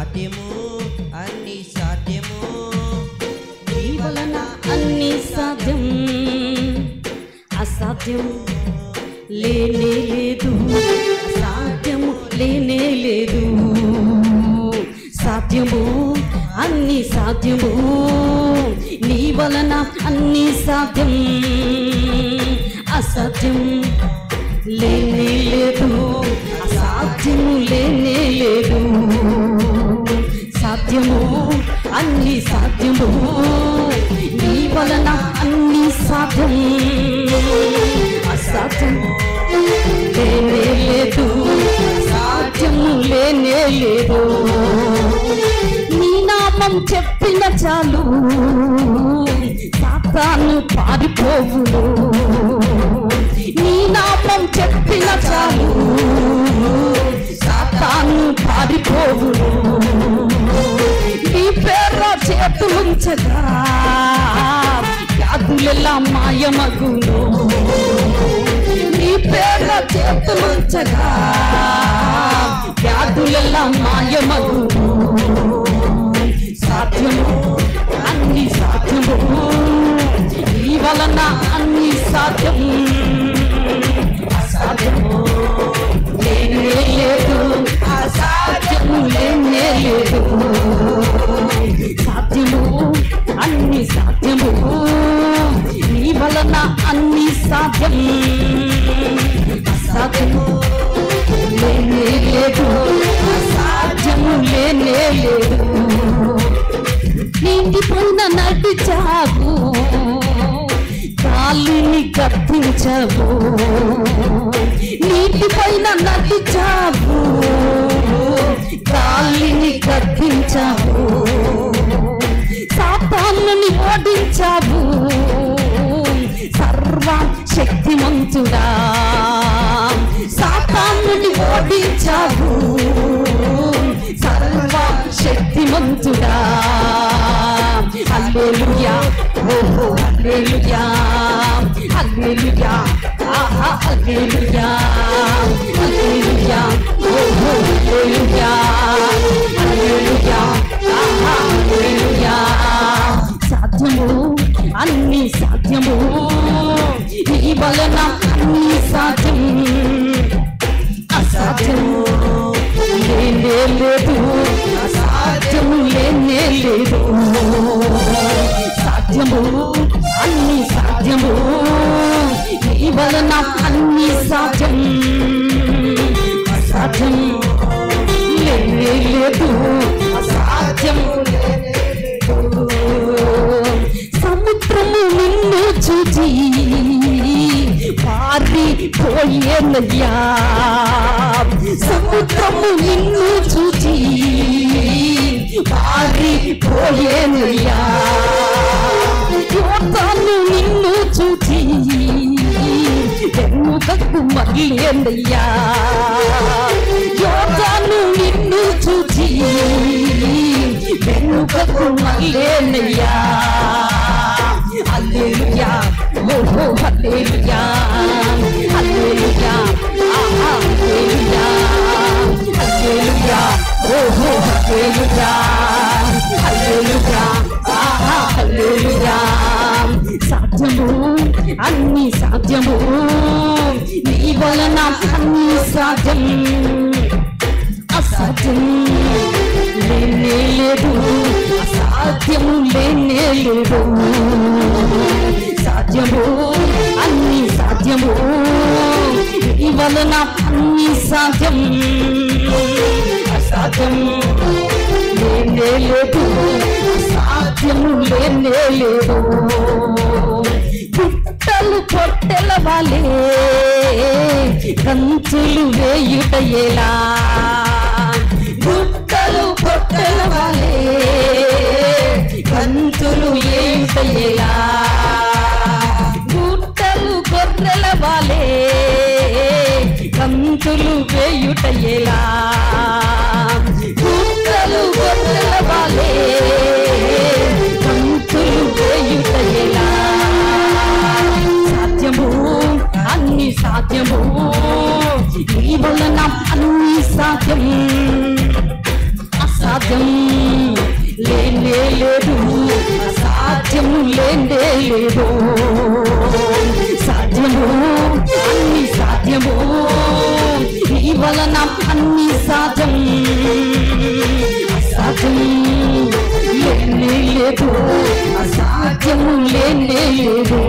సాధ్యము అన్ని సాధ్యము నీ వలన అన్ని సాధ్యం, అసాధ్యం లేనే లేదు, అసాధ్యము లేనే లేదు. సాధ్యము అన్ని సాధ్యము, నీ వలన అన్ని సాధ్యం, అసాధ్యం లేనే లేదు, అసాధ్యము లేనే లేదు. సాధ్యము అన్ని సాధ్యము, నీ వలన అన్ని సాధ్యం, అసాధ్యం లేనే లేదు, అసాధ్యము లేనే లేదు. నీ నామం చెప్పిన చాలు సాతాను పారిపోవును, నీ నామం చెప్పిన చాలు సాతాను పారిపోవును. నీ పేరు చేతులుంచగా వ్యాధులెల్లా మాయమగును, నీ పేరు చేతులుంచగా వ్యాధులెల్లా మాయమగును. సాధ్యము అన్ని సాధ్యము, నీ వలన అన్ని సాధ్యం, అసాధ్యము లేనే లేదు, అసాధ్యము లేనే లేదు. సాధ్యము అన్ని సాధ్యము, నీ వలన అన్ని సాధ్యం, అసాధ్యము లేనే లేదు, అసాధ్యము లేనే లేదు. నిండిపోయిన నడిచావు, గాలిని గద్దించవు, నీటిపైన నడిచావు, గాలిని గద్దించావు. సాతానుని ఓడించావు, సర్వ శక్తిమంతుడా. సాతానుని ఓడించావు, సర్వ శక్తిమంతుడా. హల్లెలూయా, ఓహో హల్లెలూయా, హల్లెలూయా, ఆహా హల్లెలూయా, హల్లెలూయా, ఓహో హల్లెలూయా, హల్లెలూయా, ఆహా హల్లెలూయా. సాధ్యము అన్ని సాధ్యము, నీ వలన అన్ని సాధ్యం, అసాధ్యము లేనే లేదు, అసాధ్యము లేనే లేదు. సాధ్యము అన్ని సాధ్యము, నీ వలన అన్ని సాధ్యం, అసాధ్యం లేనే లేదు, అసాధ్యము లేనే లేదు. సముద్రము నిన్ను చూచి పారిపోయేనయ్యా, సముద్రము నిన్ను చూచి పారిపోయేనయ్యా. యోర్దాను నిన్ను చూచి వెనుకకు మళ్ళేనయ్యా, యోర్దాను నిన్ను చూచి వెనుకకు మళ్ళేనయ్యా. హల్లెలూయా, ఓహో హల్లెలూయా, హల్లెలూయా, ఆహా హల్లెలూయా, హల్లెలూయా, ఓహో హల్లెలూయా, హల్లెలూయా, ఆహా హల్లెలూయా. సాధ్యము అన్ని సాధ్యము, నీ వలన అన్ని సాధ్యం, అసాధ్యం లేనే లేదు, అసాధ్యము లేనే లేదు. సాధ్యము అన్ని సాధ్యము, నీ వలన అన్ని సాధ్యం, అసాధ్యం లేనే లేదు, అసాధ్యము లేనే లేదు. గుట్టలు పొట్టెల వాలే కంచులు వేయుట ఎలా, గుట్టలు పొట్టెల వాలే కంచులు వేయుట ఎలా. గుట్టలు గొర్రెల వాలే కంచులు వేయుట ఎలా, గుట్టలు గొర్రెల వాలే కంచులు వేయుట ఎలా. సాధ్యము అన్ని సాధ్యము, నీ వలన అన్ని సాధ్యం, అసాధ్యం లేనే లేదు, అసాధ్యం లేనే లేదు. సాధ్యము అన్ని సాధ్యము, నీ వలన అన్ని సాధ్యం. అసాధ్యం లేనే లేదు, అసాధ్యము లేనే లేదు.